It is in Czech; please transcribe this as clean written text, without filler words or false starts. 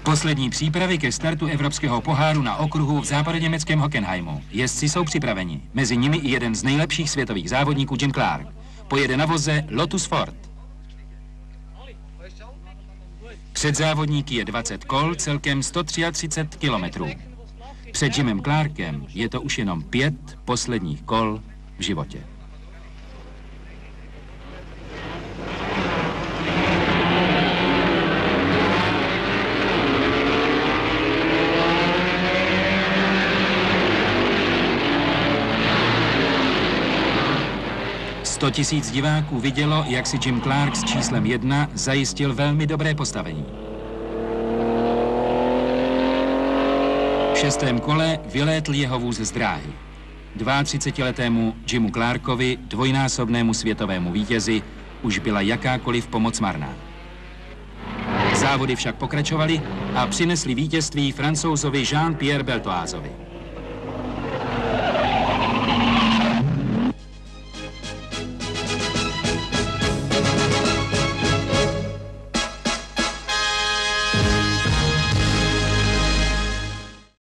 Poslední přípravy ke startu Evropského poháru na okruhu v západoněmeckém Hockenheimu. Jezdci jsou připraveni. Mezi nimi i jeden z nejlepších světových závodníků Jim Clark. Pojede na voze Lotus Ford. Před závodníky je 20 kol, celkem 133 kilometrů. Před Jimem Clarkem je to už jenom 5 posledních kol v životě. Sto tisíc diváků vidělo, jak si Jim Clark s číslem 1 zajistil velmi dobré postavení. V 6. kole vylétl jeho vůz z dráhy. 32letému Jimu Clarkovi, dvojnásobnému světovému vítězi, už byla jakákoliv pomoc marná. Závody však pokračovaly a přinesly vítězství Francouzovi Jean-Pierre Beltoisovi.